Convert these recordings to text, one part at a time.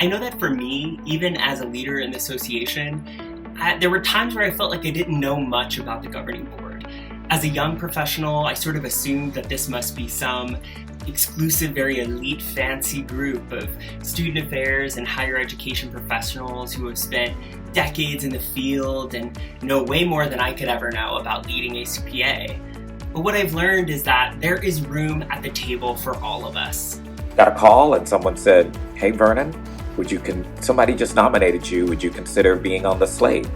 I know that for me, even as a leader in the association, there were times where I felt like I didn't know much about the governing board. As a young professional, I sort of assumed that this must be some exclusive, very elite, fancy group of student affairs and higher education professionals who have spent decades in the field and know way more than I could ever know about leading ACPA. But what I've learned is that there is room at the table for all of us. Got a call and someone said, "Hey Vernon, somebody just nominated you, would you consider being on the slate?"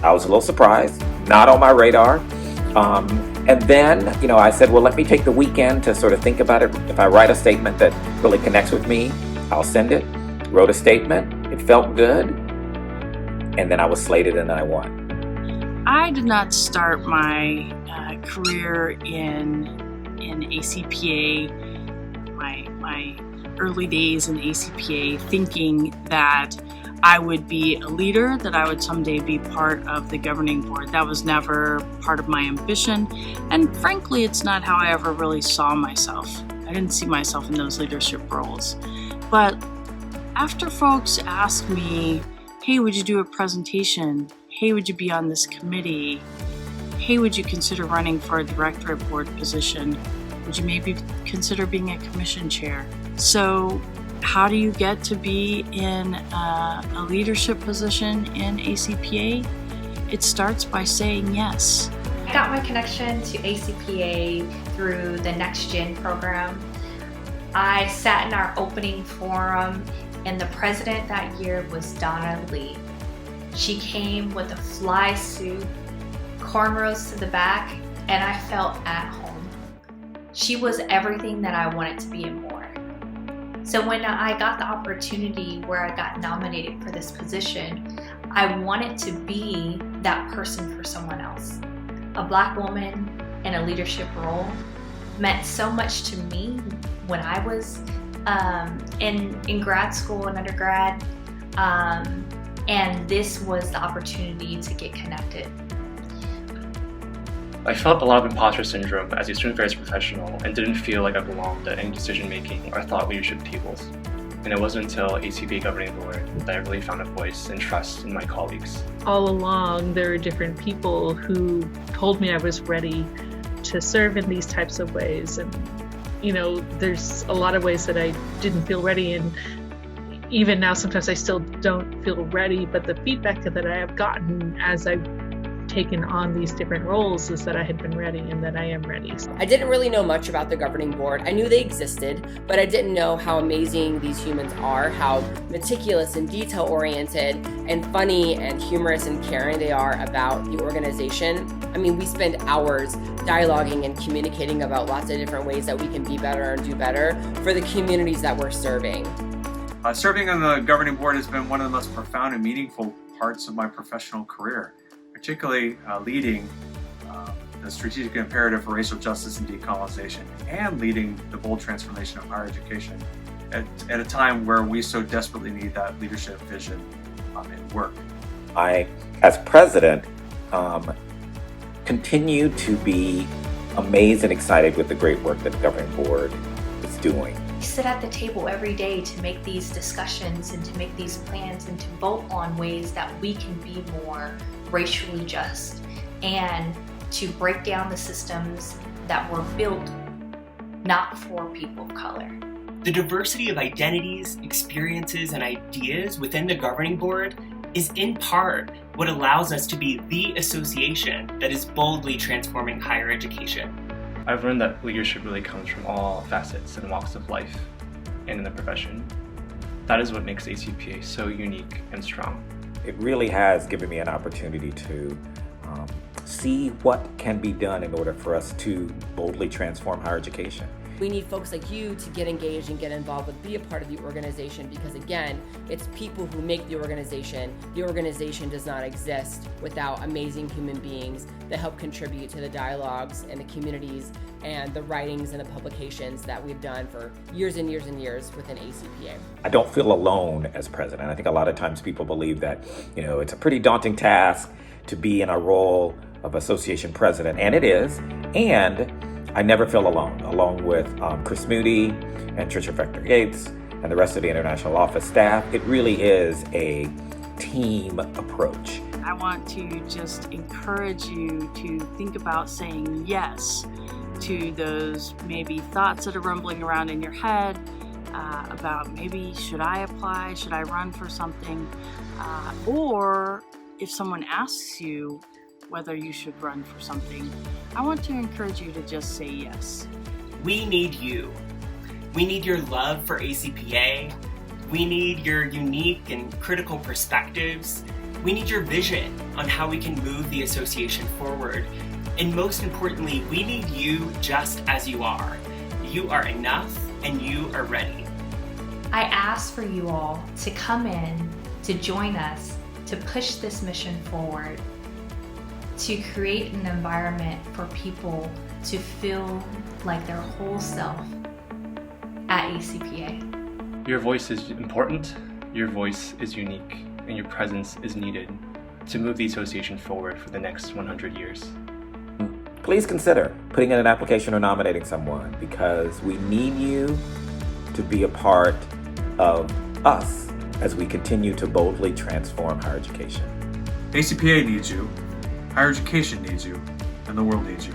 I was a little surprised, not on my radar. And then, I said, well, let me take the weekend to sort of think about it. If I write a statement that really connects with me, I'll send it. Wrote a statement. It felt good. And then I was slated and I won. I did not start my career in ACPA, my early days in ACPA, thinking that I would be a leader, that I would someday be part of the governing board. That was never part of my ambition. And frankly, it's not how I ever really saw myself. I didn't see myself in those leadership roles. But after folks asked me, hey, would you do a presentation? Hey, would you be on this committee? Hey, would you consider running for a directorate board position? Would you maybe consider being a commission chair? So how do you get to be in a leadership position in ACPA? It starts by saying yes. I got my connection to ACPA through the Next Gen program. I sat in our opening forum, and the president that year was Donna Lee. She came with a fly suit, cornrows to the back, and I felt at home. She was everything that I wanted to be and more. So when I got the opportunity where I got nominated for this position, I wanted to be that person for someone else. A Black woman in a leadership role meant so much to me when I was in grad school and undergrad, and this was the opportunity to get connected. I felt a lot of imposter syndrome as a student affairs professional and didn't feel like I belonged at any decision making or thought leadership tables. And it wasn't until ACPA Governing Board that I really found a voice and trust in my colleagues. All along, there were different people who told me I was ready to serve in these types of ways. And, there's a lot of ways that I didn't feel ready. And even now, sometimes I still don't feel ready. But the feedback that I have gotten as I've taken on these different roles is that I had been ready and that I am ready. I didn't really know much about the governing board. I knew they existed, but I didn't know how amazing these humans are, how meticulous and detail-oriented and funny and humorous and caring they are about the organization. I mean, we spend hours dialoguing and communicating about lots of different ways that we can be better and do better for the communities that we're serving. Serving on the governing board has been one of the most profound and meaningful parts of my professional career, particularly leading the strategic imperative for racial justice and decolonization and leading the bold transformation of higher education at a time where we so desperately need that leadership vision and work. I, as president, continue to be amazed and excited with the great work that the governing board is doing. We sit at the table every day to make these discussions and to make these plans and to vote on ways that we can be more racially just and to break down the systems that were built not for people of color. The diversity of identities, experiences, and ideas within the governing board is in part what allows us to be the association that is boldly transforming higher education. I've learned that leadership really comes from all facets and walks of life and in the profession. That is what makes ACPA so unique and strong. It really has given me an opportunity to see what can be done in order for us to boldly transform higher education. We need folks like you to get engaged and get involved with, be a part of the organization, because again, it's people who make the organization. The organization does not exist without amazing human beings that help contribute to the dialogues and the communities and the writings and the publications that we've done for years and years and years within ACPA. I don't feel alone as president. I think a lot of times people believe that, it's a pretty daunting task to be in a role of association president, and it is. And I never feel alone with Chris Moody and Trisha Factor Gates and the rest of the international office staff. It really is a team approach. I want to just encourage you to think about saying yes to those maybe thoughts that are rumbling around in your head about maybe should I apply, should I run for something, or if someone asks you whether you should run for something, I want to encourage you to just say yes. We need you. We need your love for ACPA. We need your unique and critical perspectives. We need your vision on how we can move the association forward. And most importantly, we need you just as you are. You are enough and you are ready. I ask for you all to come in, to join us, to push this mission forward, to create an environment for people to feel like their whole self at ACPA. Your voice is important, your voice is unique, and your presence is needed to move the association forward for the next 100 years. Please consider putting in an application or nominating someone, because we need you to be a part of us as we continue to boldly transform higher education. ACPA needs you, higher education needs you, and the world needs you.